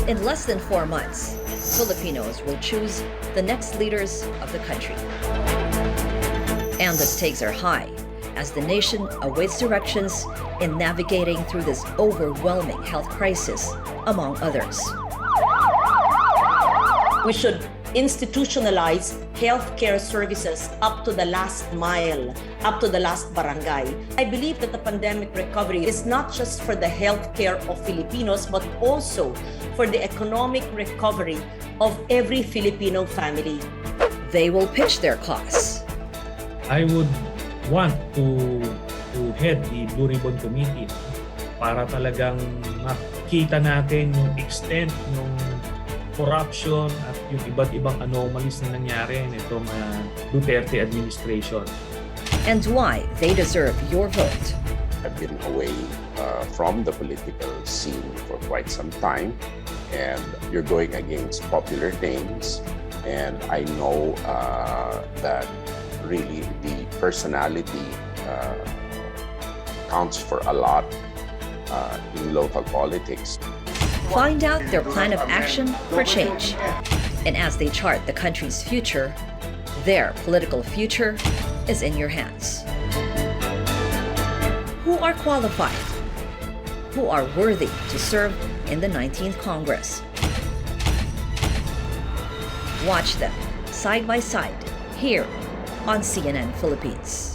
In less than 4 months, Filipinos will choose the next leaders of the country. And the stakes are high as the nation awaits directions in navigating through this overwhelming health crisis, among others. We should institutionalize healthcare services up to the last mile, up to the last barangay. I believe that the pandemic recovery is not just for the healthcare of Filipinos, but also for the economic recovery of every Filipino family. They will pitch their cause. I would want to head the Blue Ribbon Committee para talagang makita natin yung extent ng corruption at yung iba't ibang anomalies na nangyari nitong Duterte administration. And why they deserve your vote. I've been away from the political scene for quite some time, and you're going against popular names, and I know that really the personality counts for a lot in local politics. Find out their plan of action for change. And as they chart the country's future, their political future is in your hands. Who are qualified? Who are worthy to serve in the 19th Congress? Watch them side by side here on CNN Philippines.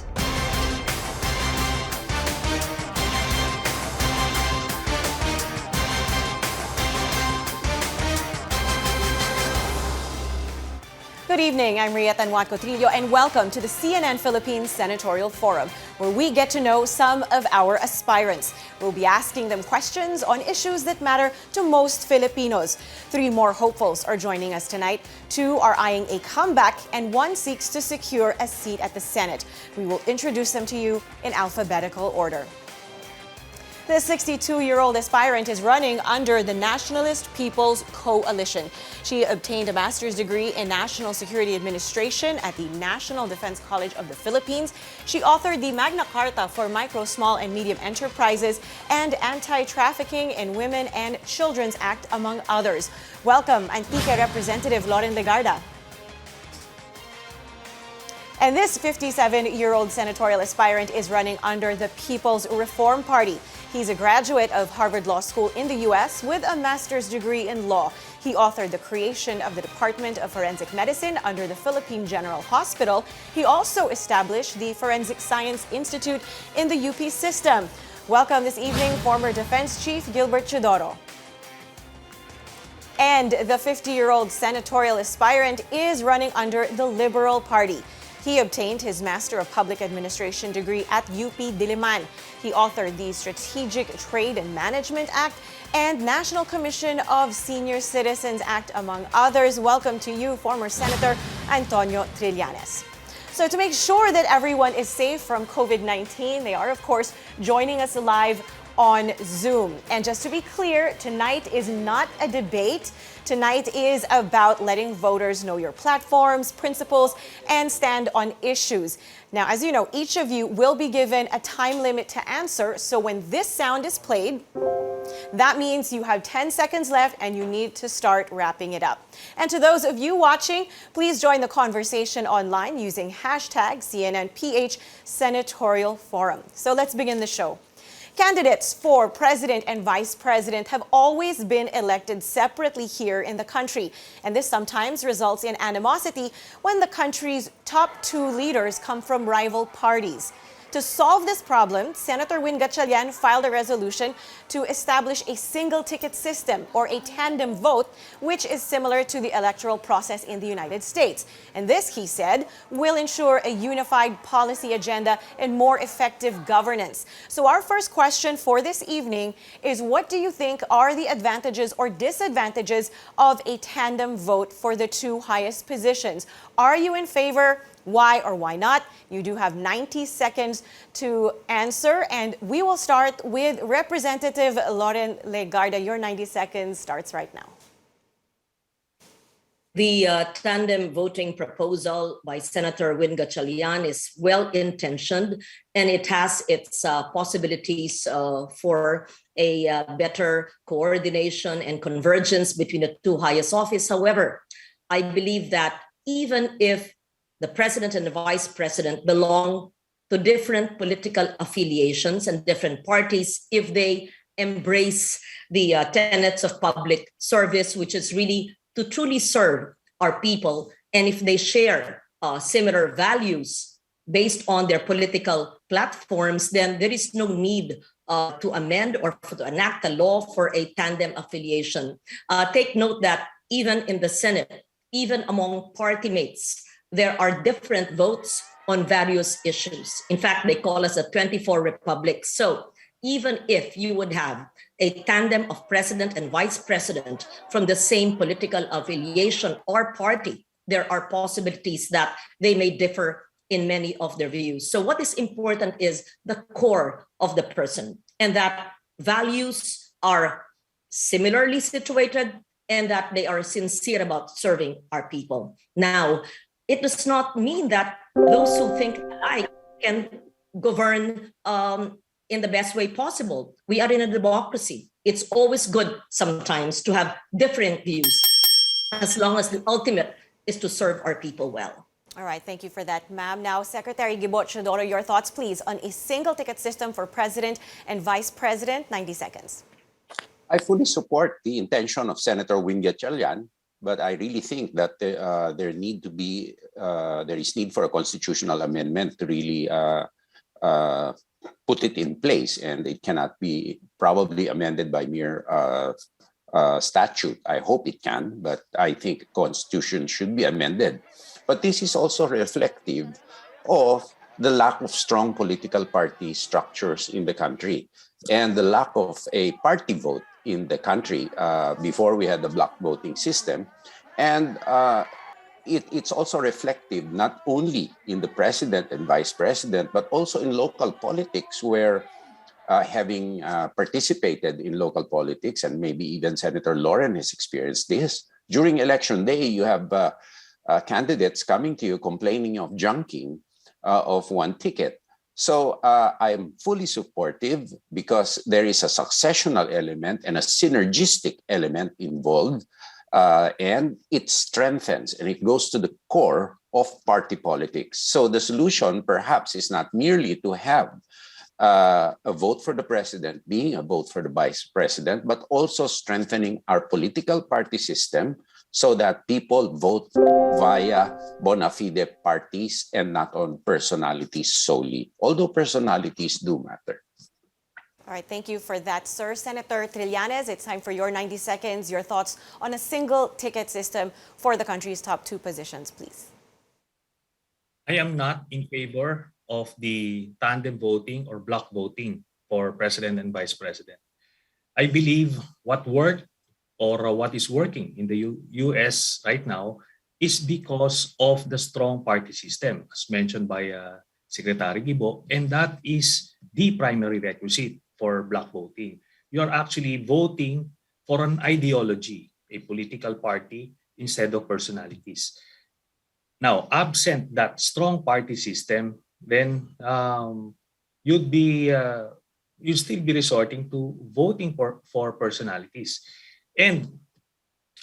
Good evening, I'm Ria Tanjuatco-Trillo and welcome to the CNN Philippines Senatorial Forum, where we get to know some of our aspirants. We'll be asking them questions on issues that matter to most Filipinos. 3 more hopefuls are joining us tonight. 2 are eyeing a comeback and 1 seeks to secure a seat at the Senate. We will introduce them to you in alphabetical order. The 62-year-old aspirant is running under the Nationalist People's Coalition. She obtained a master's degree in National Security Administration at the National Defense College of the Philippines. She authored the Magna Carta for Micro, Small, and Medium Enterprises and Anti-Trafficking in Women and Children's Act, among others. Welcome, Antique Representative Loren Legarda. And this 57-year-old senatorial aspirant is running under the People's Reform Party. He's a graduate of Harvard Law School in the U.S. with a master's degree in law. He authored the creation of the Department of Forensic Medicine under the Philippine General Hospital. He also established the Forensic Science Institute in the UP system. Welcome this evening, former Defense Chief Gilbert Teodoro. And the 50-year-old senatorial aspirant is running under the Liberal Party. He obtained his Master of Public Administration degree at UP Diliman. He authored the Strategic Trade and Management Act and National Commission of Senior Citizens Act, among others. Welcome to you, former Senator Antonio Trillanes. So to make sure that everyone is safe from COVID-19, they are, of course, joining us live on Zoom. And just to be clear, tonight is not a debate. Tonight is about letting voters know your platforms, principles, and stand on issues. Now, as you know, each of you will be given a time limit to answer. So when this sound is played, that means you have 10 seconds left and you need to start wrapping it up. And to those of you watching, please join the conversation online using hashtag CNNPH Senatorial Forum. So let's begin the show. Candidates for president and vice president have always been elected separately here in the country, and this sometimes results in animosity when the country's top 2 leaders come from rival parties. To solve this problem, Senator Win Gatchalian filed a resolution to establish a single-ticket system or a tandem vote, which is similar to the electoral process in the United States. And this, he said, will ensure a unified policy agenda and more effective governance. So our first question for this evening is, what do you think are the advantages or disadvantages of a tandem vote for the 2 highest positions? Are you in favor? Why or why not? You do have 90 seconds to answer, and we will start with Representative Loren Legarda. Your 90 seconds starts right now. The tandem voting proposal by Senator Win Gatchalian is well-intentioned, and it has its possibilities for a better coordination and convergence between the two highest office. However, I believe that even if the president and the vice president belong to different political affiliations and different parties, if they embrace the tenets of public service, which is really to truly serve our people, and if they share similar values based on their political platforms, then there is no need to amend or to enact a law for a tandem affiliation. Take note that even in the Senate, even among party mates, there are different votes on various issues. In fact, they call us a 24 republic. So even if you would have a tandem of president and vice president from the same political affiliation or party, there are possibilities that they may differ in many of their views. So what is important is the core of the person, and that values are similarly situated and that they are sincere about serving our people. Now, it does not mean that those who think alike can govern in the best way possible. We are in a democracy. It's always good sometimes to have different views, as long as the ultimate is to serve our people well. All right, thank you for that, ma'am. Now, Secretary Gilbert Teodoro, your thoughts, please, on a single ticket system for President and Vice President. 90 seconds. I fully support the intention of Senator Trillanes, but I really think that there is need for a constitutional amendment to really put it in place, and it cannot be probably amended by mere statute. I hope it can, but I think the Constitution should be amended. But this is also reflective of the lack of strong political party structures in the country and the lack of a party vote in the country before we had the block voting system. And it's also reflective not only in the president and vice president, but also in local politics, where having participated in local politics, and maybe even Senator Loren has experienced this, during election day, you have candidates coming to you complaining of junking of one ticket. So I'm fully supportive because there is a successional element and a synergistic element involved, and it strengthens and it goes to the core of party politics. So the solution perhaps is not merely to have a vote for the president being a vote for the vice president, but also strengthening our political party system so that people vote via bona fide parties and not on personalities solely, although personalities do matter. All right, thank you for that, sir. Senator Trillanes, it's time for your 90 seconds. Your thoughts on a single ticket system for the country's top two positions, please. I am not in favor of the tandem voting or block voting for president and vice president. I believe what worked or what is working in the US right now is because of the strong party system, as mentioned by Secretary Gibo, and that is the primary requisite for block voting. You are actually voting for an ideology, a political party, instead of personalities. Now, absent that strong party system, then you'd still be resorting to voting for personalities. And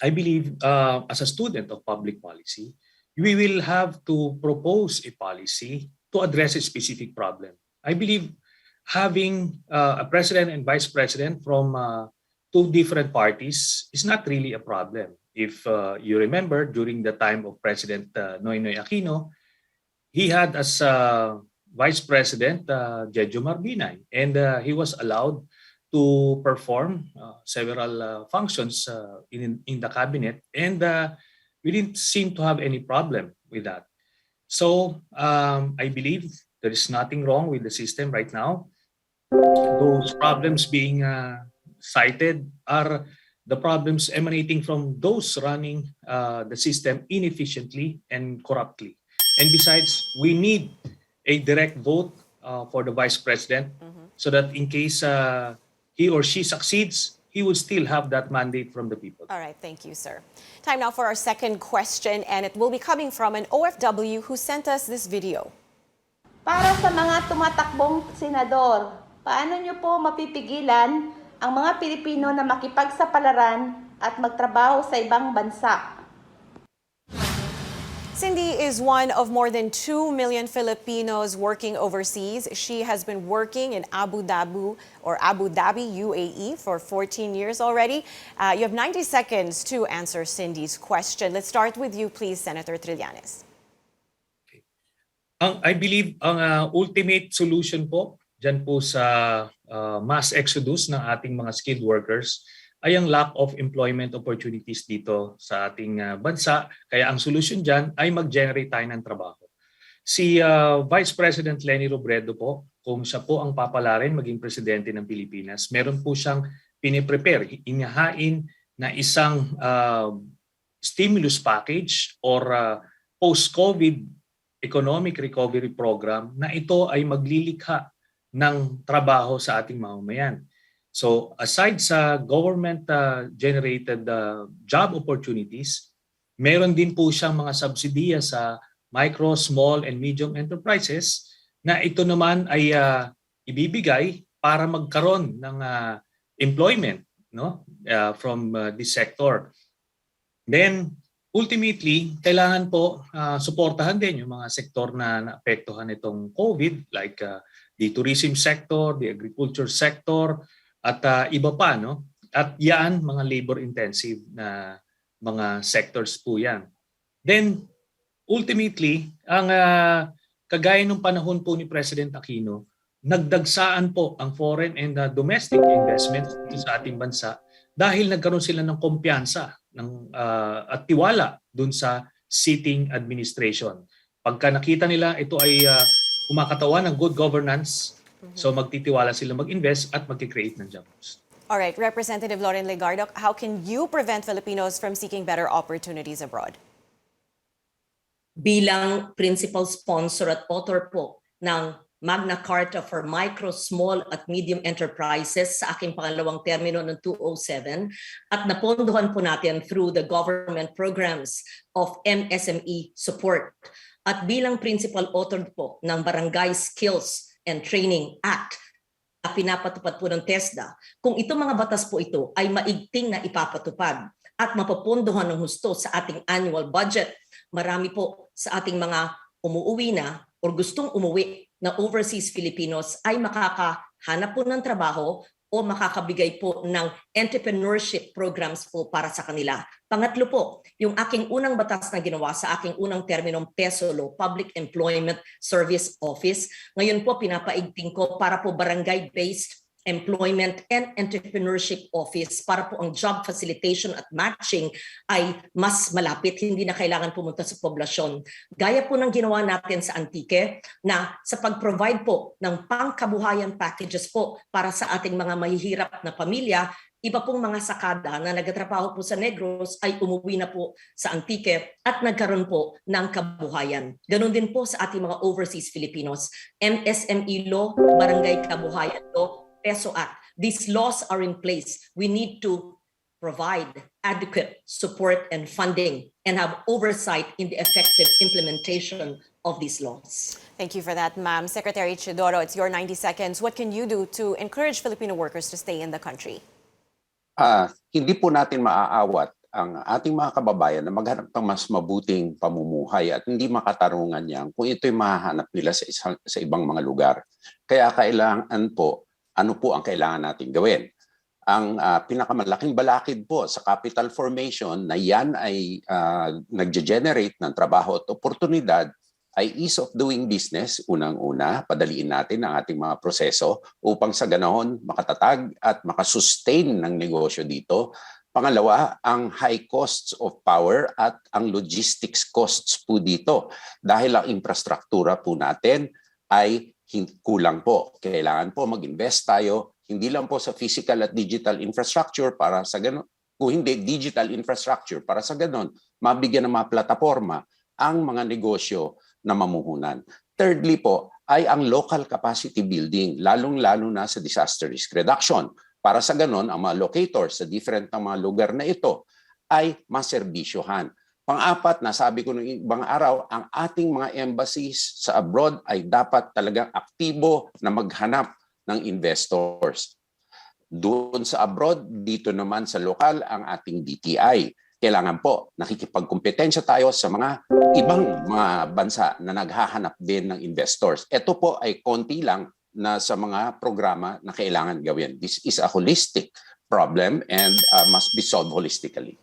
I believe as a student of public policy, we will have to propose a policy to address a specific problem. I believe having a president and vice president from two different parties is not really a problem. If you remember, during the time of President Noynoy Aquino, he had as vice president Jejo Marbinay, and he was allowed to perform several functions in the cabinet, and we didn't seem to have any problem with that. So I believe there is nothing wrong with the system right now. Those problems being cited are the problems emanating from those running the system inefficiently and corruptly. And besides, we need a direct vote for the vice president so that in case he or she succeeds, he would still have that mandate from the people. All right, thank you, sir. Time now for our second question, and it will be coming from an OFW who sent us this video. Para sa mga tumatakbong senador, paano nyo po mapipigilan ang mga Pilipino na makipagsapalaran at magtrabaho sa ibang bansa. Cindy is one of more than 2 million Filipinos working overseas. She has been working in Abu Dhabi, UAE, for 14 years already. You have 90 seconds to answer Cindy's question. Let's start with you, please, Senator Trillanes. I believe ang ultimate solution po dyan po sa mass exodus ng ating mga skilled workers ay ang lack of employment opportunities dito sa ating bansa. Kaya ang solution dyan ay mag-generate tayo ng trabaho. Si Vice President Leni Robredo po, kung siya po ang papalarin maging presidente ng Pilipinas, meron po siyang piniprepare, inihain na isang stimulus package or post-COVID economic recovery program na ito ay maglilikha ng trabaho sa ating mamamayan. So aside sa government-generated job opportunities, meron din po siyang mga subsidiya sa micro, small, and medium enterprises na ito naman ay ibibigay para magkaroon ng employment, no, from this sector. Then ultimately, kailangan po suportahan din yung mga sektor na naapektuhan itong COVID like the tourism sector, the agriculture sector, at iba pa, no? At yan, mga labor-intensive na mga sectors po yan. Then, ultimately, ang kagaya nung panahon po ni President Aquino, nagdagsaan po ang foreign and domestic investments sa ating bansa dahil nagkaroon sila ng kumpiyansa at tiwala dun sa sitting administration. Pagka nakita nila ito ay kumakatawan ng good governance, so magtitiwala sila mag-invest at mag-create ng jobs. All right, Representative Loren Legarda, how can you prevent Filipinos from seeking better opportunities abroad? Bilang principal sponsor at author po ng Magna Carta for Micro, Small at Medium Enterprises sa aking pangalawang termino ng 2007 at napondohan po natin through the government programs of MSME support. At bilang principal author po ng Barangay Skills and Training Act na pinapatupad po ng TESDA, kung itong mga batas po ito ay maigting na ipapatupad at mapapondohan ng husto sa ating annual budget, marami po sa ating mga umuwi na o gustong umuwi na overseas Filipinos ay makakahanap po ng trabaho o makakabigay po ng entrepreneurship programs po para sa kanila. Pangatlo po, yung aking unang batas na ginawa sa aking unang terminong PESO Law, Public Employment Service Office. Ngayon po pinapaigting ko para po barangay-based Employment and Entrepreneurship Office para po ang job facilitation at matching ay mas malapit, hindi na kailangan pumunta sa poblasyon. Gaya po ng ginawa natin sa Antique na sa pag-provide po ng pangkabuhayan packages po para sa ating mga mahihirap na pamilya, iba pong mga sakada na nagtatrabaho po sa Negros ay umuwi na po sa Antique at nagkaroon po ng kabuhayan. Ganon din po sa ating mga overseas Filipinos. MSME Law, Barangay Kabuhayan Law, PESO Act. These laws are in place. We need to provide adequate support and funding and have oversight in the effective implementation of these laws. Thank you for that, ma'am. Secretary Teodoro, it's your 90 seconds. What can you do to encourage Filipino workers to stay in the country? Hindi po natin maaawat ang ating mga kababayan na maghanap ng mas mabuting pamumuhay at hindi makatarungan yan kung ito'y mahahanap nila sa ibang mga lugar. Kaya kailangan po, ano po ang kailangan natin gawin? Ang pinakamalaking balakid po sa capital formation na yan ay nagge-generate ng trabaho at oportunidad ay ease of doing business. Unang-una, padaliin natin ang ating mga proseso upang sa ganoon makatatag at makasustain ng negosyo dito. Pangalawa, ang high costs of power at ang logistics costs po dito dahil ang infrastruktura po natin ay kulang po. Kailangan po mag-invest tayo, hindi lang po sa physical at digital infrastructure para sa ganon, kung hindi digital infrastructure para sa ganon, mabigyan ng mga plataforma ang mga negosyo na mamuhunan. Thirdly po, ay ang local capacity building, lalong-lalo na sa disaster risk reduction. Para sa ganon, ang mga locators sa different na mga lugar na ito ay maserbisyohan. Pang-apat, nasabi ko noong ibang araw, ang ating mga embassies sa abroad ay dapat talagang aktibo na maghanap ng investors. Doon sa abroad, dito naman sa lokal ang ating DTI. Kailangan po nakikipagkompetensya tayo sa mga ibang mga bansa na naghahanap din ng investors. Ito po ay konti lang na sa mga programa na kailangan gawin. This is a holistic problem and must be solved holistically.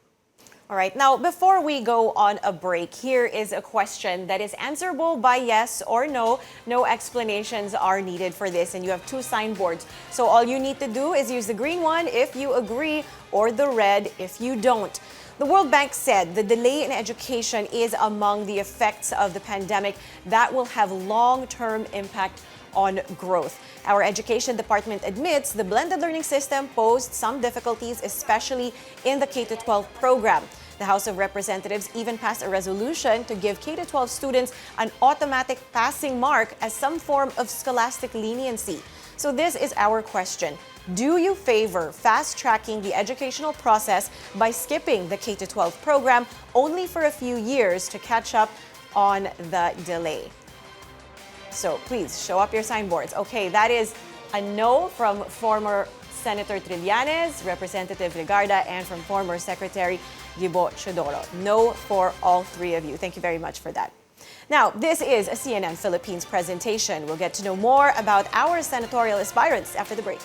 All right. Now, before we go on a break, here is a question that is answerable by yes or no. No explanations are needed for this, and you have two signboards. So all you need to do is use the green one if you agree or the red if you don't. The World Bank said the delay in education is among the effects of the pandemic that will have long-term impact on growth. Our education department admits the blended learning system posed some difficulties, especially in the K-12 program. The House of Representatives even passed a resolution to give K-12 students an automatic passing mark as some form of scholastic leniency. So this is our question. Do you favor fast-tracking the educational process by skipping the K-12 program only for a few years to catch up on the delay? So please show up your signboards. Okay, that is a no from former Senator Trillanes, Representative Legarda, and from former Secretary Gilbert Teodoro. No for all three of you. Thank you very much for that. Now, this is a CNN Philippines presentation. We'll get to know more about our senatorial aspirants after the break.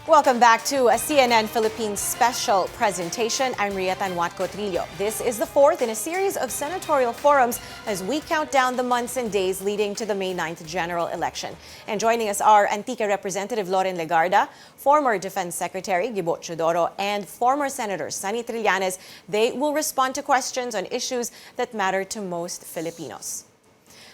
Welcome back to a CNN Philippines special presentation. I'm Ria Tanjuatco-Trillo. This is the fourth in a series of senatorial forums as we count down the months and days leading to the May 9th general election. And joining us are Antique Representative Loren Legarda, former Defense Secretary Gilbert Teodoro, and former Senator Sonny Trillanes. They will respond to questions on issues that matter to most Filipinos.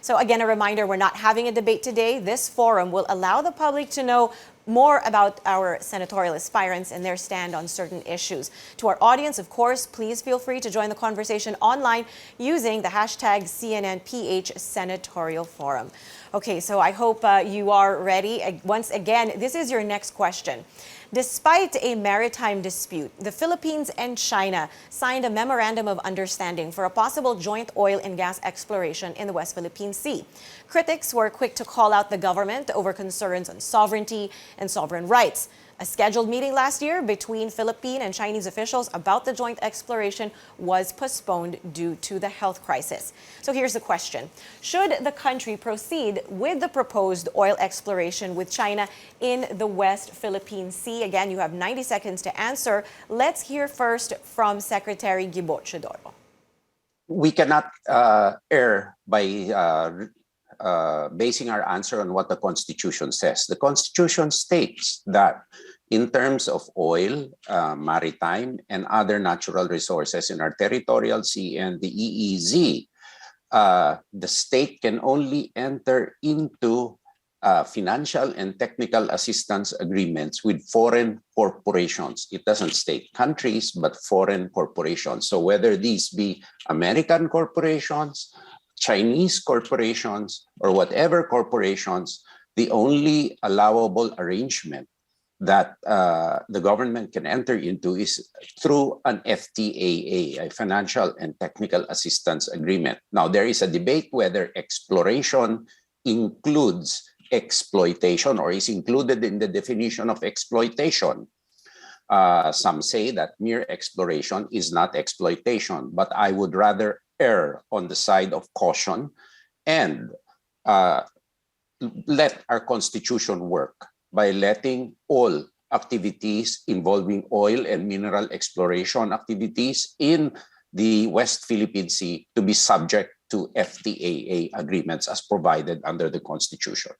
So again, a reminder, we're not having a debate today. This forum will allow the public to know more about our senatorial aspirants and their stand on certain issues. To our audience, of course, please feel free to join the conversation online using the hashtag CNNPH Senatorial Forum. Okay, so I hope you are ready. Once again, this is your next question. Despite a maritime dispute, the Philippines and China signed a memorandum of understanding for a possible joint oil and gas exploration in the West Philippine Sea. Critics were quick to call out the government over concerns on sovereignty and sovereign rights. A scheduled meeting last year between Philippine and Chinese officials about the joint exploration was postponed due to the health crisis. So here's the question. Should the country proceed with the proposed oil exploration with China in the West Philippine Sea? Again, you have 90 seconds to answer. Let's hear first from Secretary Gilbert Teodoro. We cannot err by basing our answer on what the Constitution says. The Constitution states that in terms of oil, maritime, and other natural resources in our territorial sea and the EEZ, the state can only enter into financial and technical assistance agreements with foreign corporations. It doesn't state countries, but foreign corporations. So whether these be American corporations, Chinese corporations, or whatever corporations, the only allowable arrangement that the government can enter into is through an FTAA, a financial and technical assistance agreement. Now, there is a debate whether exploration includes exploitation or is included in the definition of exploitation. Some say that mere exploration is not exploitation, but I would rather err on the side of caution and let our Constitution work by letting all activities involving oil and mineral exploration activities in the West Philippine Sea to be subject to FTAA agreements as provided under the Constitution.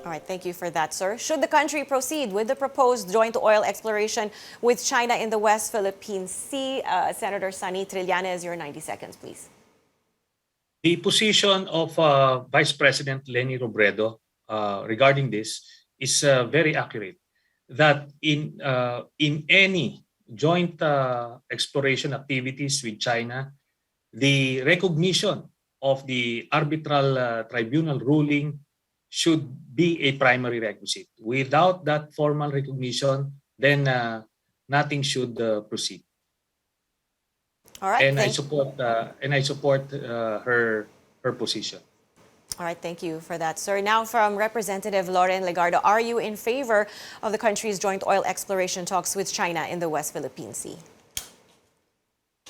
All right, thank you for that, sir. Should the country proceed with the proposed joint oil exploration with China in the West Philippine Sea? Senator Sonny Trillanes, your 90 seconds, please. The position of Vice President Leni Robredo regarding this is very accurate. That in any joint exploration activities with China, the recognition of the arbitral tribunal ruling should be a primary requisite. Without that formal recognition, then nothing should proceed. All right, And I support her position. All right, thank you for that, sir. Now from Representative Loren Legarda, are you in favor of the country's joint oil exploration talks with China in the West Philippine Sea?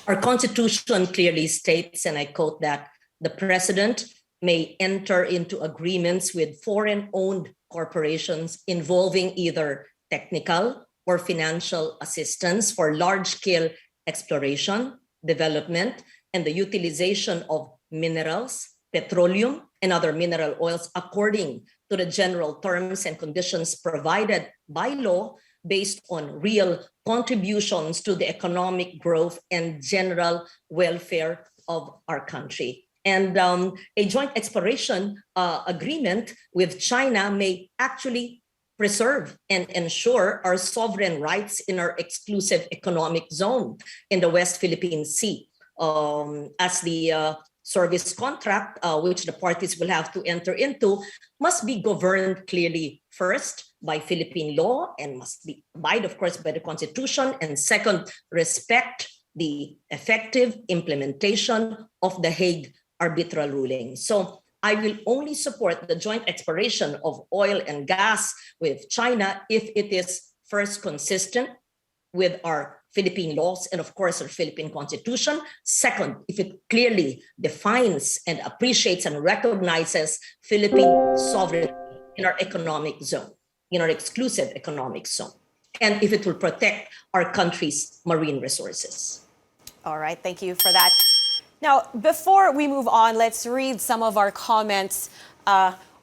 Our Constitution clearly states, and I quote, that the President may enter into agreements with foreign-owned corporations involving either technical or financial assistance for large-scale exploration, development, and the utilization of minerals, petroleum, and other mineral oils according to the general terms and conditions provided by law based on real contributions to the economic growth and general welfare of our country. And a joint exploration agreement with China may actually preserve and ensure our sovereign rights in our exclusive economic zone in the West Philippine Sea. As the service contract, which the parties will have to enter into, must be governed clearly, first, by Philippine law, and must be abide, of course, by the Constitution, and second, respect the effective implementation of the Hague arbitral ruling. So I will only support the joint exploration of oil and gas with China if it is first consistent with our Philippine laws and, of course, our Philippine Constitution. Second, if it clearly defines and appreciates and recognizes Philippine sovereignty in our economic zone, in our exclusive economic zone, and if it will protect our country's marine resources. All right, thank you for that. Now, before we move on, let's read some of our comments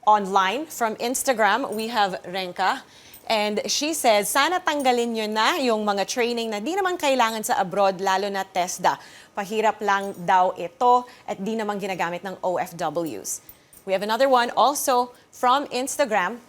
online. From Instagram, we have Renka. And she says, sana tanggalin nyo na yung mga training na di naman kailangan sa abroad, lalo na TESDA. Pahirap lang daw ito at di naman ginagamit ng OFWs. We have another one also from Instagram.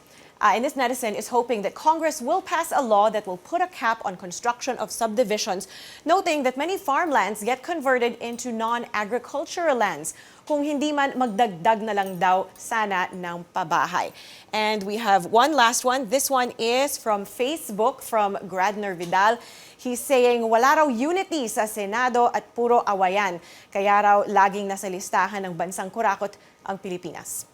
And this netizen is hoping that Congress will pass a law that will put a cap on construction of subdivisions, noting that many farmlands get converted into non-agricultural lands. Kung hindi man, magdagdag na lang daw sana ng pabahay. And we have one last one. This one is from Facebook, from Gradner Vidal. He's saying, wala raw unity sa Senado at puro awayan. Kaya raw laging nasa listahan ng bansang kurakot ang Pilipinas.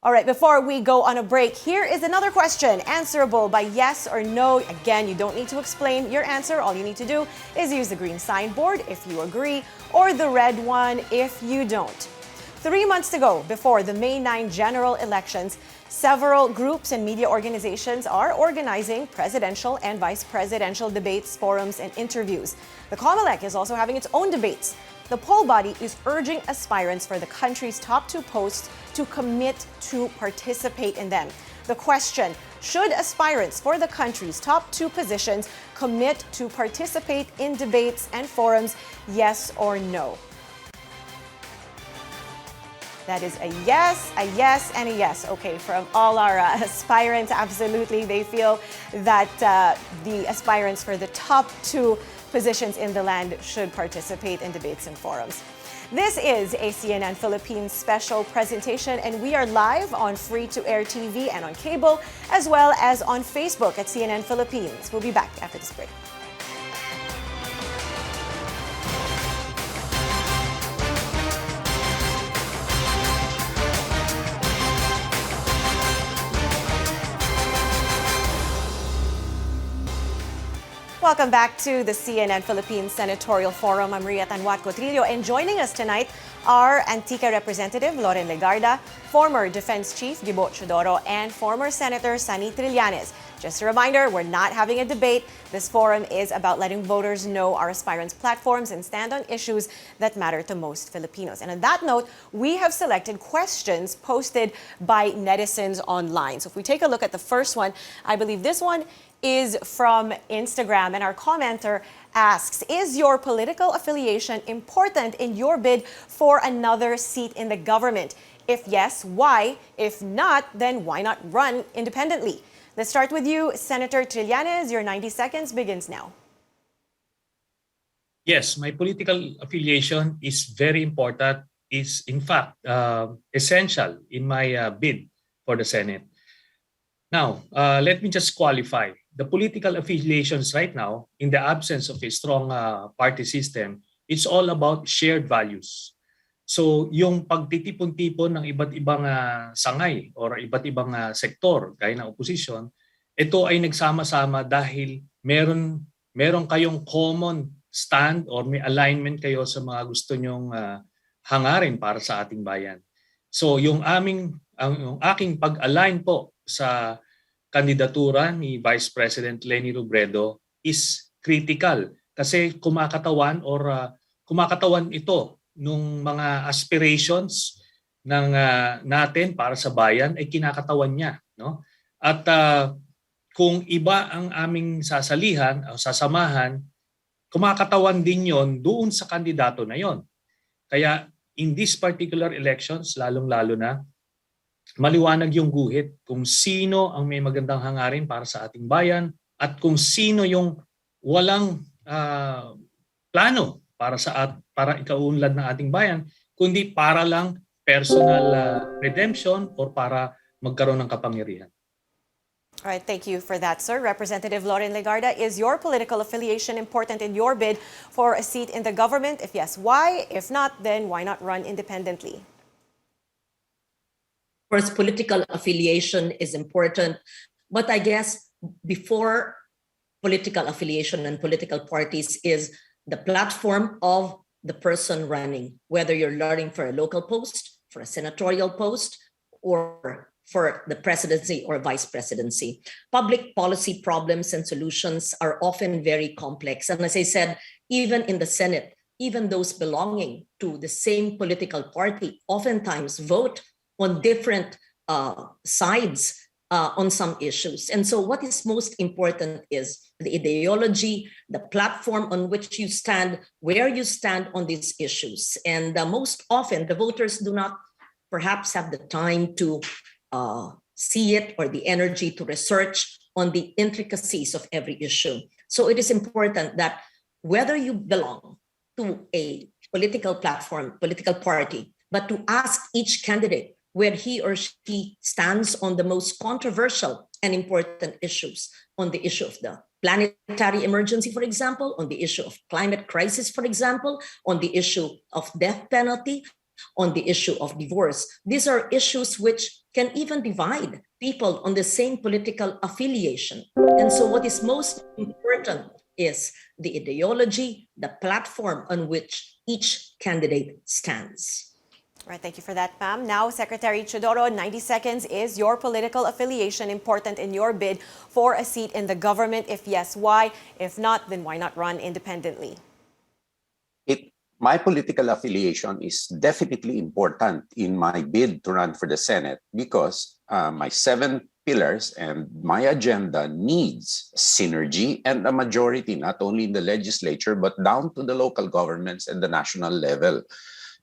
All right, before we go on a break, here is another question answerable by yes or no. Again, you don't need to explain your answer. All you need to do is use the green signboard if you agree, or the red one if you don't. 3 months to go before the May 9 general elections, several groups and media organizations are organizing presidential and vice presidential debates, forums, and interviews. The COMELEC is also having its own debates. The poll body is urging aspirants for the country's top 2 posts to commit to participate in them. The question, should aspirants for the country's top 2 positions commit to participate in debates and forums, yes or no? That is a yes, and a yes. Okay, from all our aspirants, absolutely. They feel that the aspirants for the top 2 positions in the land should participate in debates and forums. This is a CNN Philippines special presentation, and we are live on free-to-air TV and on cable, as well as on Facebook at CNN Philippines. We'll be back after this break. Welcome back to the CNN Philippines Senatorial Forum. I'm Ria Tanjuatco-Trillo, and joining us tonight are Antique Representative Loren Legarda, former Defense Chief Gilbert Teodoro, and former Senator Antonio Trillanes. Just a reminder, we're not having a debate. This forum is about letting voters know our aspirants' platforms and stand on issues that matter to most Filipinos. And on that note, we have selected questions posted by netizens online. So if we take a look at the first one, I believe this one is from Instagram, and our commenter asks, is your political affiliation important in your bid for another seat in the government? If yes, why? If not, then why not run independently? Let's start with you, Senator Trillanes. Your 90 seconds begins now. Yes, my political affiliation is very important is in fact essential in my bid for the Senate. Now, let me just qualify. The political affiliations right now, in the absence of a strong party system, it's all about shared values. So yung pagtitipon-tipon ng iba't ibang sangay or iba't ibang sektor gaya ng opposition, ito ay nagsama-sama dahil meron kayong common stand or may alignment kayo sa mga gusto nyong hangarin para sa ating bayan. So yung aking pag-align po sa kandidatura ni Vice President Leni Robredo is critical kasi kumakatawan ito nung mga aspirations ng natin para sa bayan ay kinakatawan niya, no? At kung iba ang aming sasalihan o sasamahan, kumakatawan din 'yon doon sa kandidato na 'yon. Kaya in this particular elections, lalong-lalo na, maliwanag yung guhit kung sino ang may magandang hangarin para sa ating bayan at kung sino yung walang plano para ikaunlad ng ating bayan, kundi para lang personal redemption or para magkaroon ng kapangyarihan. All right, thank you for that, sir. Representative Loren Legarda, is your political affiliation important in your bid for a seat in the government? If yes, why? If not, then why not run independently? Of course, political affiliation is important, but I guess before political affiliation and political parties is the platform of the person running, whether you're running for a local post, for a senatorial post, or for the presidency or vice presidency. Public policy problems and solutions are often very complex. And as I said, even in the Senate, even those belonging to the same political party oftentimes vote on different sides on some issues. And so what is most important is the ideology, the platform on which you stand, where you stand on these issues. And most often, the voters do not perhaps have the time to see it or the energy to research on the intricacies of every issue. So it is important that whether you belong to a political platform, political party, but to ask each candidate where he or she stands on the most controversial and important issues, on the issue of the planetary emergency, for example, on the issue of climate crisis, for example, on the issue of death penalty, on the issue of divorce. These are issues which can even divide people on the same political affiliation. And so what is most important is the ideology, the platform on which each candidate stands. All right, thank you for that, ma'am. Now, Secretary Teodoro, 90 seconds. Is your political affiliation important in your bid for a seat in the government? If yes, why? If not, then why not run independently? My political affiliation is definitely important in my bid to run for the Senate because my 7 pillars and my agenda needs synergy and a majority, not only in the legislature, but down to the local governments and the national level.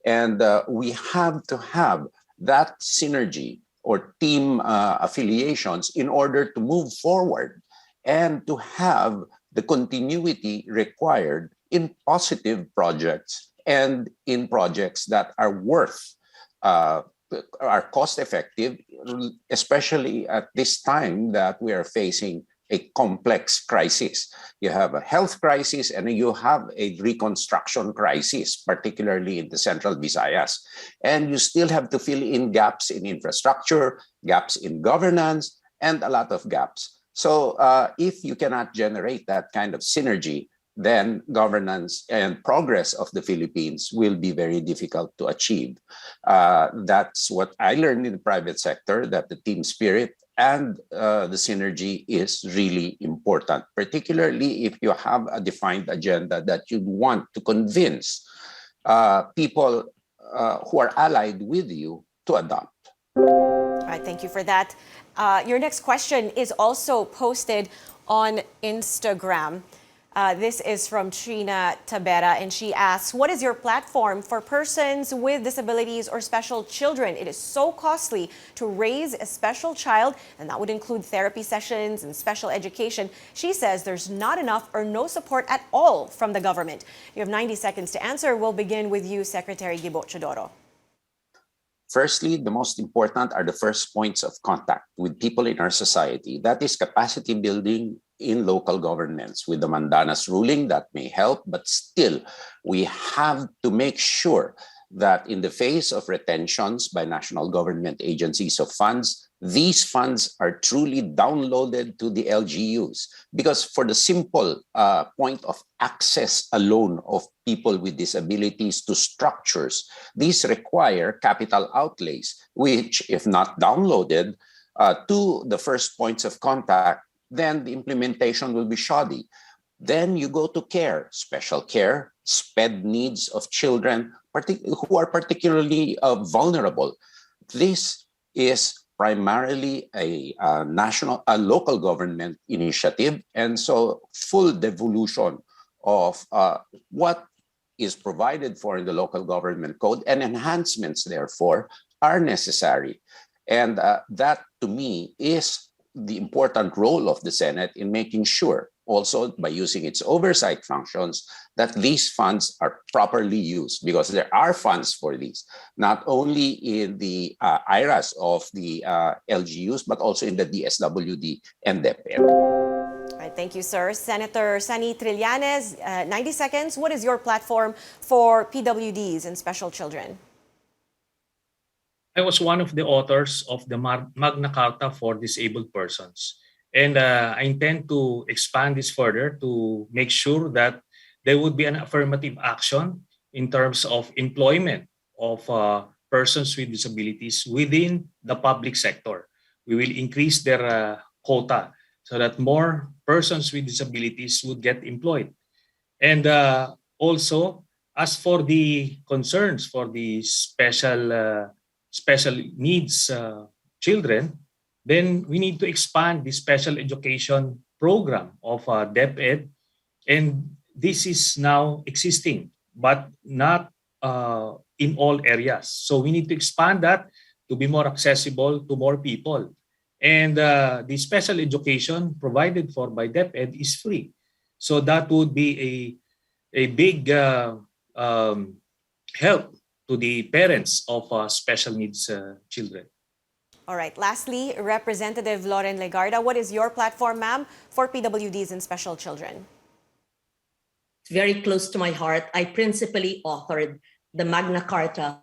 And we have to have that synergy or team affiliations in order to move forward and to have the continuity required in positive projects and in projects that are are cost effective, especially at this time that we are facing a complex crisis. You have a health crisis and you have a reconstruction crisis, particularly in the Central Visayas. And you still have to fill in gaps in infrastructure, gaps in governance, and a lot of gaps. So if you cannot generate that kind of synergy, then governance and progress of the Philippines will be very difficult to achieve. That's what I learned in the private sector, that the team spirit and the synergy is really important, particularly if you have a defined agenda that you want to convince people who are allied with you to adopt. All right, thank you for that. Your next question is also posted on Instagram. This is from Trina Tabera, and she asks, what is your platform for persons with disabilities or special children? It is so costly to raise a special child, and that would include therapy sessions and special education. She says there's not enough or no support at all from the government. You have 90 seconds to answer. We'll begin with you, Secretary Gilbert Teodoro. Firstly, the most important are the first points of contact with people in our society. That is capacity building in local governments. With the Mandanas ruling, that may help, but still, we have to make sure that in the face of retentions by national government agencies of funds, these funds are truly downloaded to the LGUs. Because for the simple point of access alone of people with disabilities to structures, these require capital outlays, which, if not downloaded to the first points of contact, then the implementation will be shoddy. Then you go to care, special care, SPED needs of children who are particularly vulnerable. This is primarily a local government initiative, and so full devolution of what is provided for in the local government code and enhancements, therefore, are necessary. And that, to me, is the important role of the Senate in making sure, also by using its oversight functions, that these funds are properly used, because there are funds for these, not only in the IRAs of the LGUs, but also in the DSWD and DepEd. All right, thank you, sir. Senator Sunny Trillanes, 90 seconds. What is your platform for PWDs and special children? I was one of the authors of the Magna Carta for disabled persons. And I intend to expand this further to make sure that there would be an affirmative action in terms of employment of persons with disabilities within the public sector. We will increase their quota so that more persons with disabilities would get employed. And also, as for the concerns for the special needs children, then we need to expand the special education program of DepEd. And this is now existing, but not in all areas. So we need to expand that to be more accessible to more people. And the special education provided for by DepEd is free. So that would be a big help to the parents of special needs children. All right. Lastly, Representative Loren Legarda, what is your platform, ma'am, for PWDs and special children? It's very close to my heart. I principally authored the Magna Carta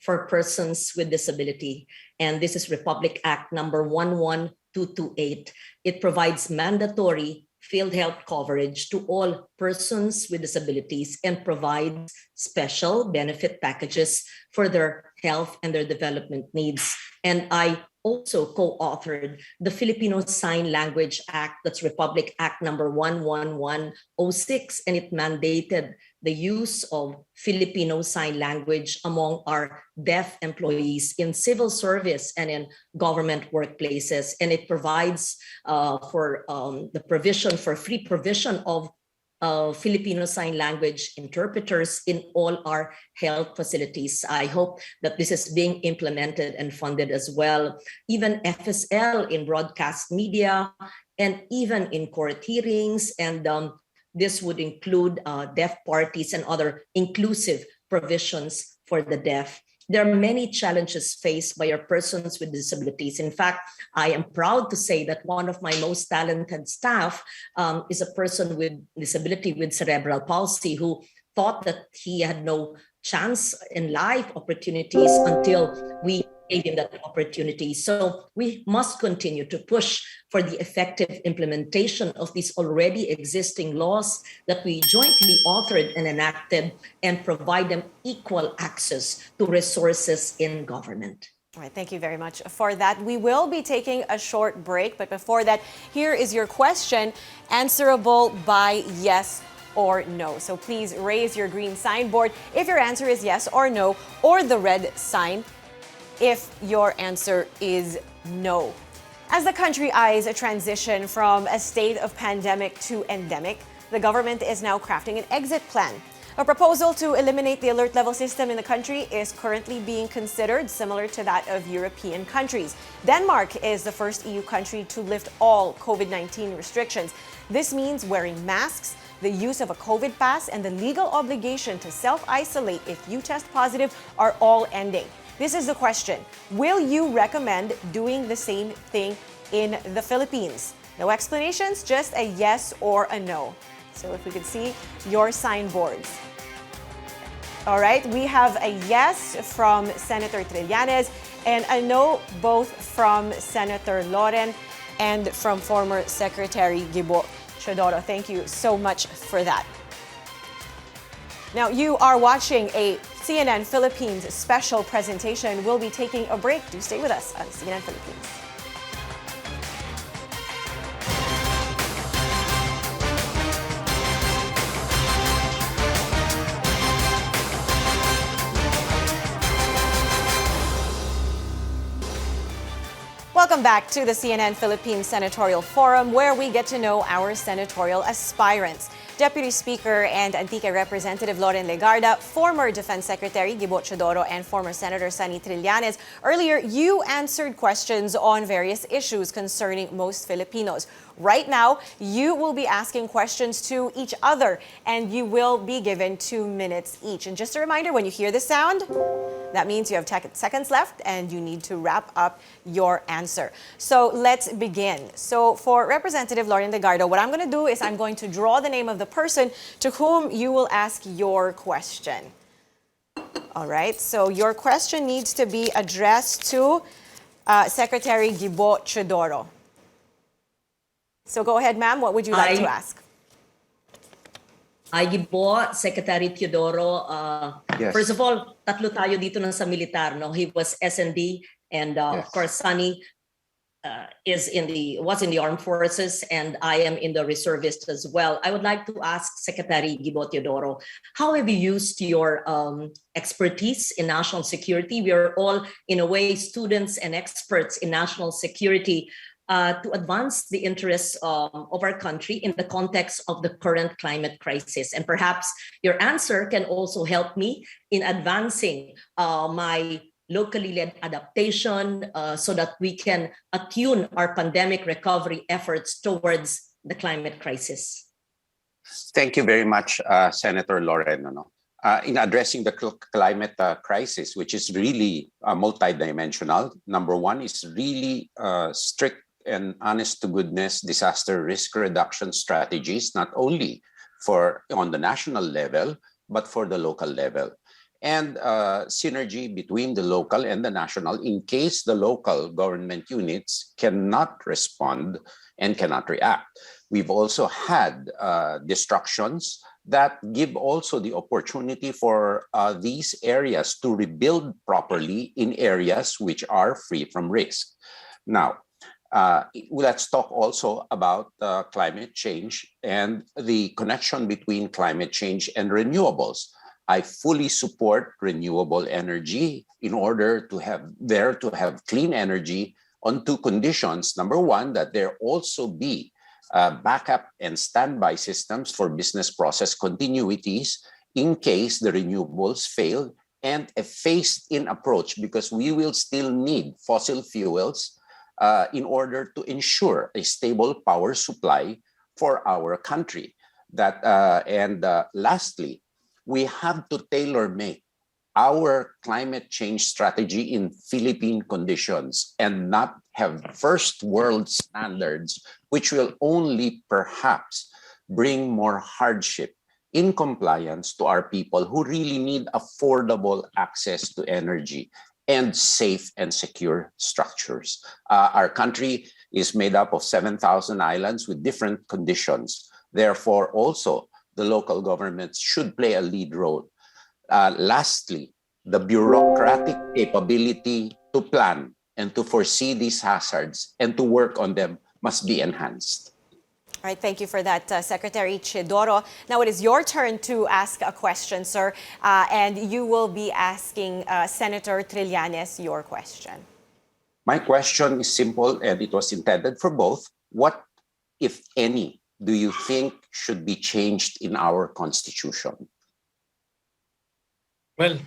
for persons with disability, and this is Republic Act number 11228. It provides mandatory field health coverage to all persons with disabilities and provides special benefit packages for their health and their development needs. And I also co-authored the Filipino Sign Language Act, that's Republic Act number 11106, and it mandated the use of Filipino Sign Language among our deaf employees in civil service and in government workplaces. And it provides for the provision for free provision of Filipino Sign Language interpreters in all our health facilities. I hope that this is being implemented and funded as well. Even FSL in broadcast media and even in court hearings. And this would include deaf parties and other inclusive provisions for the deaf. There are many challenges faced by our persons with disabilities. In fact, I am proud to say that one of my most talented staff is a person with disability with cerebral palsy who thought that he had no chance in life opportunities until we gave him that opportunity. So we must continue to push for the effective implementation of these already existing laws that we jointly authored and enacted, and provide them equal access to resources in government. All right, thank you very much for that. We will be taking a short break, but before that, here is your question, answerable by yes or no. So please raise your green signboard if your answer is yes or no, or the red sign if your answer is no. As the country eyes a transition from a state of pandemic to endemic, the government is now crafting an exit plan. A proposal to eliminate the alert level system in the country is currently being considered, similar to that of European countries. Denmark is the first EU country to lift all COVID-19 restrictions. This means wearing masks, the use of a COVID pass, and the legal obligation to self-isolate if you test positive are all ending. This is the question. Will you recommend doing the same thing in the Philippines? No explanations, just a yes or a no. So if we could see your signboards. All right, we have a yes from Senator Trillanes and a no both from Senator Loren and from former Secretary Gilbert Teodoro. Thank you so much for that. Now, you are watching a CNN Philippines special presentation. We'll be taking a break. Do stay with us on CNN Philippines. Welcome back to the CNN Philippines Senatorial Forum, where we get to know our senatorial aspirants. Deputy Speaker and Antique Representative Loren Legarda, former Defense Secretary Gilbert Teodoro, and former Senator Sonny Trillanes. Earlier, you answered questions on various issues concerning most Filipinos. Right now, you will be asking questions to each other, and you will be given 2 minutes each. And just a reminder, when you hear the sound, that means you have 10 seconds left and you need to wrap up your answer. So let's begin. So for Representative Loren Legarda, what I'm going to do is I'm going to draw the name of the person to whom you will ask your question. All right, so your question needs to be addressed to Secretary Gilbert Teodoro. So go ahead, ma'am. What would you like to ask? Gilbert, Secretary Teodoro. Yes. First of all, tatlo tayo dito ng sa militar, no? He was SND, and of course, Sonny was in the armed forces, and I am in the reservist as well. I would like to ask Secretary Gilbert Teodoro, how have you used your expertise in national security? We are all, in a way, students and experts in national security to advance the interests of our country in the context of the current climate crisis. And perhaps your answer can also help me in advancing my locally led adaptation so that we can attune our pandemic recovery efforts towards the climate crisis. Thank you very much, Senator Loren. In addressing the climate crisis, which is really multidimensional, number one is really strict and honest-to-goodness disaster risk reduction strategies, not only on the national level, but for the local level. And synergy between the local and the national in case the local government units cannot respond and cannot react. We've also had destructions that give also the opportunity for these areas to rebuild properly in areas which are free from risk. Now, let's talk also about climate change and the connection between climate change and renewables. I fully support renewable energy in order to have clean energy on two conditions. Number one, that there also be backup and standby systems for business process continuities in case the renewables fail, and a phased-in approach, because we will still need fossil fuels in order to ensure a stable power supply for our country. Lastly, we have to tailor-make our climate change strategy in Philippine conditions and not have first world standards, which will only perhaps bring more hardship in compliance to our people who really need affordable access to energy and safe and secure structures. Our country is made up of 7,000 islands with different conditions. Therefore, also, the local governments should play a lead role. Lastly, the bureaucratic capability to plan and to foresee these hazards and to work on them must be enhanced. All right, thank you for that, Secretary Teodoro. Now it is your turn to ask a question, sir, and you will be asking Senator Trillanes your question. My question is simple, and it was intended for both. What, if any, do you think should be changed in our Constitution? Well,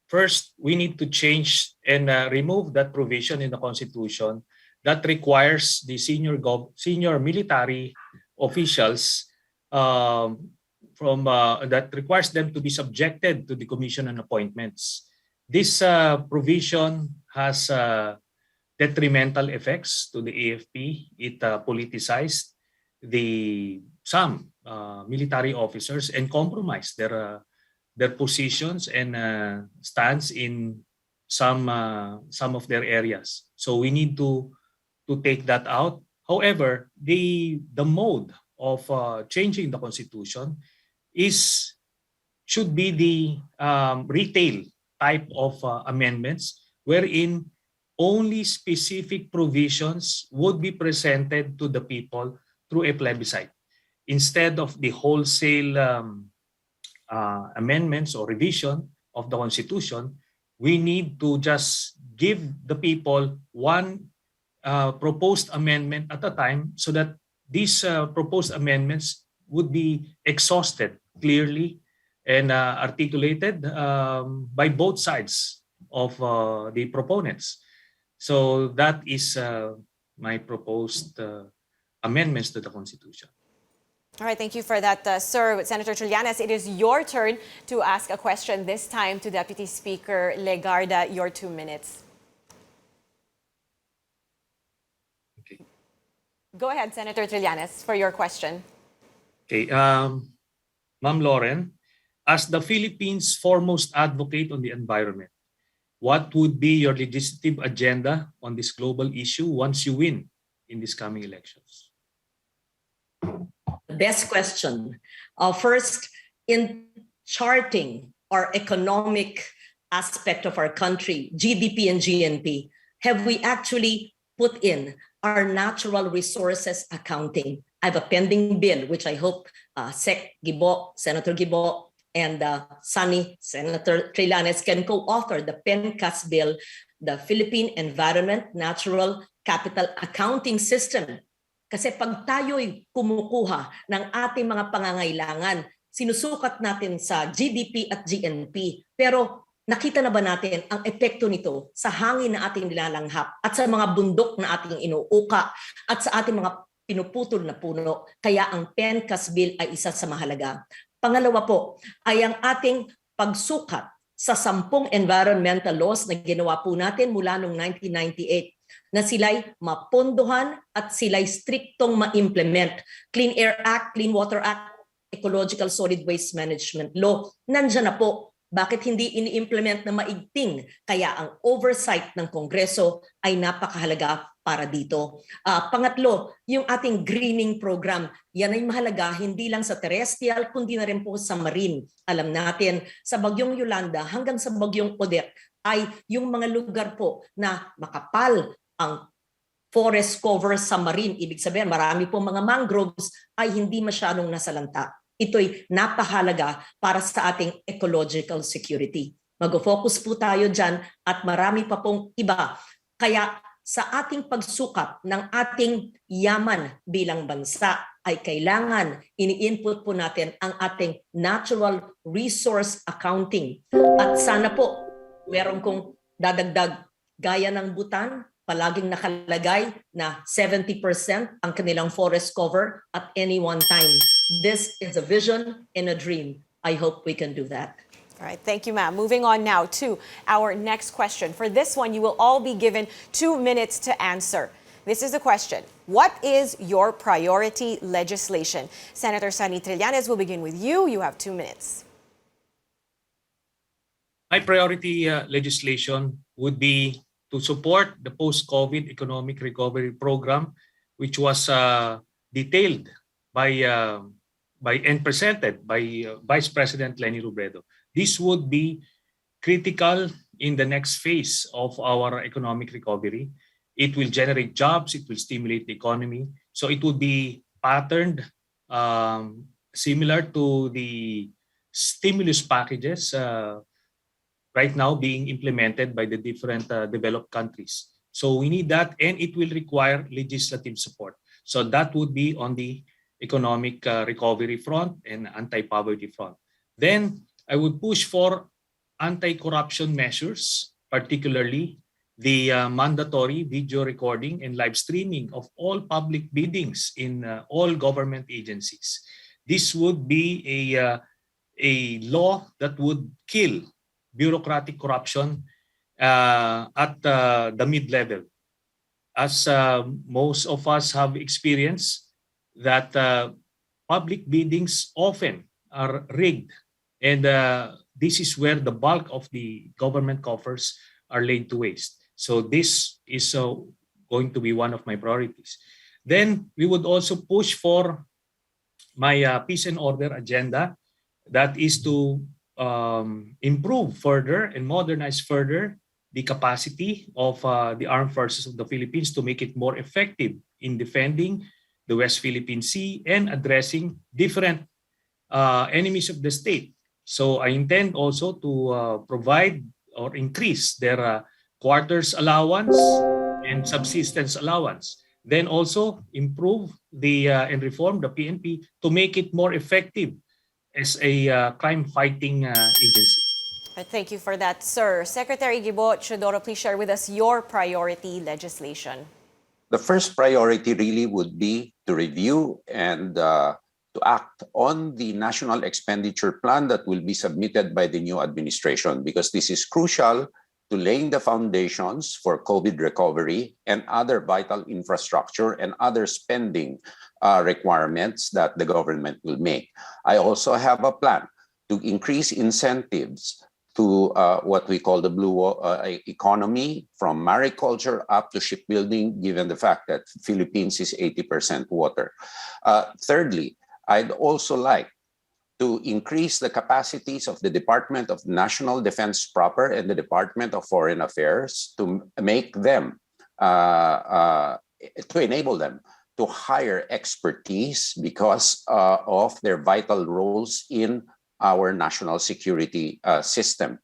first, we need to change and remove that provision in the Constitution that requires the senior military officials that requires them to be subjected to the commission on appointments. This provision has detrimental effects to the AFP. It politicized some military officers and compromised their positions and stands in some of their areas. So we need to take that out. However, the mode of changing the constitution should be the retail type of amendments wherein only specific provisions would be presented to the people through a plebiscite instead of the wholesale amendments or revision of the Constitution. We need to just give the people one proposed amendment at a time so that these proposed amendments would be exhausted clearly and articulated by both sides of the proponents. So that is my proposed amendments to the Constitution. All right, thank you for that, sir. Senator Trillanes, it is your turn to ask a question, this time to Deputy Speaker Legarda. Your 2 minutes. Okay. Go ahead, Senator Trillanes, for your question. Okay, Ma'am Loren, as the Philippines' foremost advocate on the environment, what would be your legislative agenda on this global issue once you win in these coming elections? Best question. First, in charting our economic aspect of our country, GDP and GNP, have we actually put in our natural resources accounting? I have a pending bill, which I hope Senator Gibo, and Senator Trillanes can co-author the PENCAS bill, the Philippine Environment Natural Capital Accounting System. Kasi pag tayo'y kumukuha ng ating mga pangangailangan, sinusukat natin sa GDP at GNP. Pero nakita na ba natin ang epekto nito sa hangin na ating nilalanghap at sa mga bundok na ating inuuka at sa ating mga pinuputol na puno? Kaya ang PENCAS bill ay isa sa mahalaga. Pangalawa po ay ang ating pagsukat sa 10 environmental laws na ginawa po natin mula noong 1998 na sila'y mapondohan at sila'y striktong ma-implement. Clean Air Act, Clean Water Act, Ecological Solid Waste Management Law, nandyan na po. Bakit hindi ini-implement na maigting? Kaya ang oversight ng Kongreso ay napakahalaga para dito. Pangatlo, yung ating greening program. Yan ay mahalaga hindi lang sa terrestrial, kundi na rin po sa marine. Alam natin, sa Bagyong Yolanda hanggang sa Bagyong Odette ay yung mga lugar po na makapal ang forest cover sa marine. Ibig sabihin, marami po mga mangroves ay hindi masyadong nasalanta. Ito'y napahalaga para sa ating ecological security. Mag-focus po tayo dyan at marami pa pong iba. Kaya sa ating pagsukat ng ating yaman bilang bansa ay kailangan ini-input po natin ang ating natural resource accounting. At sana po, meron kong dadagdag gaya ng Bhutan, palaging nakalagay na 70% ang kanilang forest cover at any one time. This is a vision and a dream. I hope we can do that. All right, thank you, ma'am. Moving on now to our next question. For this one, you will all be given 2 minutes to answer. This is the question. What is your priority legislation? Senator Sonny Trillanes, will begin with you. You have 2 minutes. My priority legislation would be to support the post-COVID economic recovery program, which was detailed by and presented by Vice President Leni Robredo. This would be critical in the next phase of our economic recovery. It will generate jobs, it will stimulate the economy. So it would be patterned similar to the stimulus packages right now being implemented by the different developed countries. So we need that, and it will require legislative support. So that would be on the economic recovery front and anti-poverty front. Then I would push for anti-corruption measures, particularly the mandatory video recording and live streaming of all public biddings in all government agencies. This would be a law that would kill bureaucratic corruption at the mid-level. As most of us have experienced that public biddings often are rigged, and this is where the bulk of the government coffers are laid to waste. So this is going to be one of my priorities. Then we would also push for my peace and order agenda, that is to improve further and modernize further the capacity of the armed forces of the Philippines to make it more effective in defending the West Philippine Sea and addressing different enemies of the state. So I intend also to provide or increase their quarters allowance and subsistence allowance. Then also improve the and reform the PNP to make it more effective as a crime-fighting agency. Thank you for that, sir. Secretary Gilbert Teodoro, please share with us your priority legislation. The first priority really would be to review and to act on the national expenditure plan that will be submitted by the new administration, because this is crucial to laying the foundations for COVID recovery and other vital infrastructure and other spending requirements that the government will make. I also have a plan to increase incentives to what we call the blue economy, from mariculture up to shipbuilding, given the fact that Philippines is 80% water. Thirdly, I'd also like to increase the capacities of the Department of National Defense proper and the Department of Foreign Affairs to make them, to enable them to hire expertise because of their vital roles in our national security system.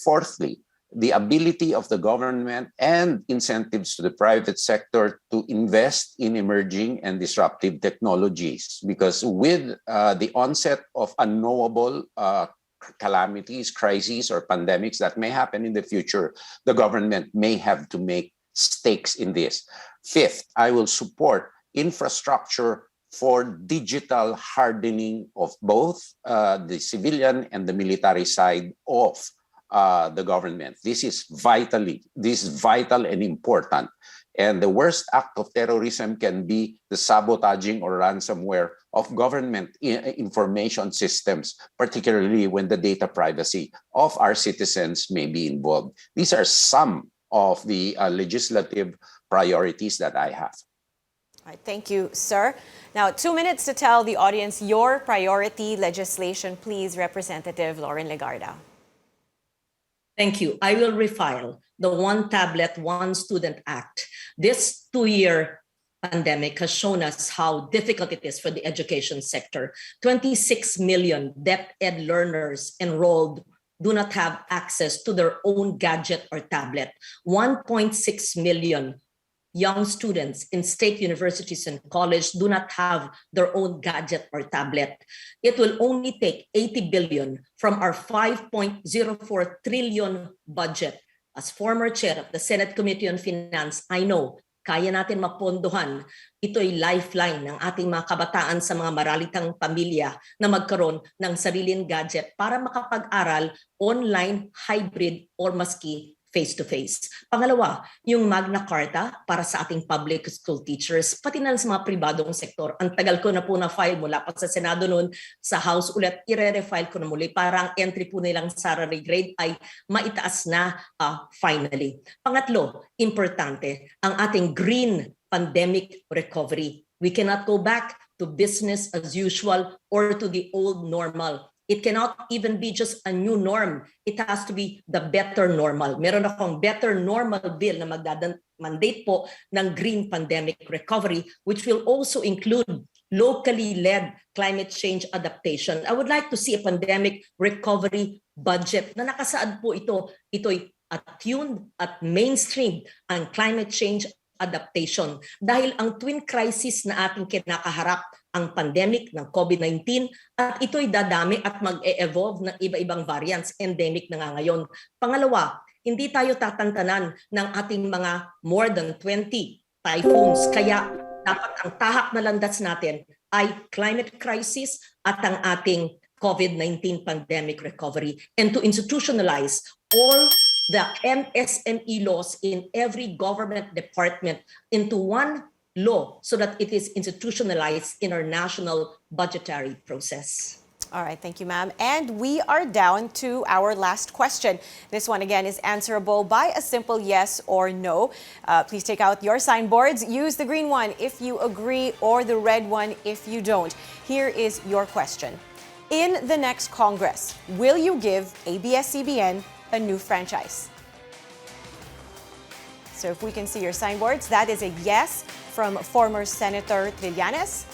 Fourthly, the ability of the government and incentives to the private sector to invest in emerging and disruptive technologies, because with the onset of unknowable calamities, crises, or pandemics that may happen in the future, the government may have to make stakes in this. Fifth, I will support infrastructure for digital hardening of both the civilian and the military side of the government. This is vital and important. And the worst act of terrorism can be the sabotaging or ransomware of government information systems, particularly when the data privacy of our citizens may be involved. These are some of the legislative priorities that I have. All right, thank you, sir. Now, 2 minutes to tell the audience your priority legislation. Please, Representative Loren Legarda. Thank you. I will refile the One Tablet, One Student Act. This 2-year pandemic has shown us how difficult it is for the education sector. 26 million DepEd learners enrolled do not have access to their own gadget or tablet. 1.6 million young students in state universities and college do not have their own gadget or tablet. It will only take 80 billion from our 5.04 trillion budget. As former chair of the Senate Committee on Finance, I know kaya natin mapondohan. Ito'y lifeline ng ating mga kabataan sa mga maralitang pamilya na magkaroon ng sariling gadget para makapag-aral online, hybrid, or maski face-to-face. Pangalawa, yung Magna Carta para sa ating public school teachers, pati na sa mga pribadong sektor. Ang tagal ko na po na-file mula pa sa Senado noon, sa House ulit, i-refile ko na muli para ang entry po nilang salary grade ay maitaas na finally. Pangatlo, importante, ang ating green pandemic recovery. We cannot go back to business as usual or to the old normal. It cannot even be just a new norm. It has to be the better normal. Meron akong better normal bill na mandate po ng green pandemic recovery, which will also include locally led climate change adaptation. I would like to see a pandemic recovery budget na nakasaad po ito. Ito'y attuned at mainstream ang climate change adaptation. Dahil ang twin crisis na ating kinakaharap, ang pandemic ng COVID-19, at ito'y dadami at mag-e-evolve ng iba-ibang variants, endemic na nga ngayon. Pangalawa, hindi tayo tatantanan ng ating mga more than 20 typhoons. Kaya dapat ang tahak na landas natin ay climate crisis at ang ating COVID-19 pandemic recovery and to institutionalize all the MSME laws in every government department into one law so that it is institutionalized in our national budgetary process. All right, thank you, ma'am. And we are down to our last question. This one, again, is answerable by a simple yes or no. Please take out your signboards. Use the green one if you agree or the red one if you don't. Here is your question. In the next Congress, will you give ABS-CBN a new franchise? So if we can see your signboards, that is a yes from former Senator Trillanes.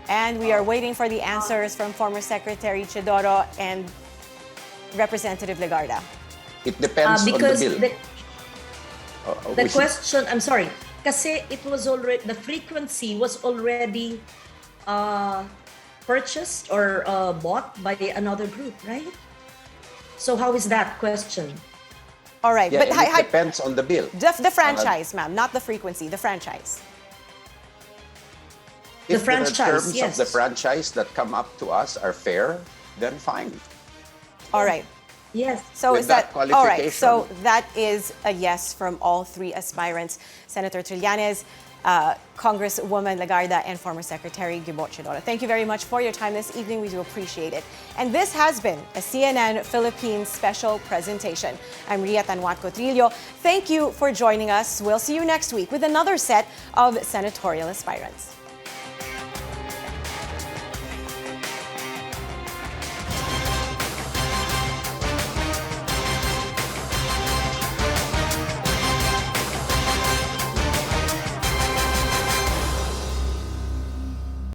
And we are waiting for the answers from former Secretary Teodoro and Representative Legarda. It depends on the because bill. the question, I'm sorry, kasi it was already, the frequency was already purchased or bought by another group, right? So how is that question? All right, Yeah, but it depends on the bill. the franchise, ma'am, not the frequency, the franchise. The If franchise, the terms yes. of the franchise that come up to us are fair, then fine. All right. Yes. So With is that that all right? So qualification. that is a yes from all three aspirants: Senator Trillanes, Congresswoman Legarda, and former Secretary Gilbert Teodoro. Thank you very much for your time this evening. We do appreciate it. And this has been a CNN Philippines special presentation. I'm Ria Tanjuatco-Trillo. Thank you for joining us. We'll see you next week with another set of senatorial aspirants.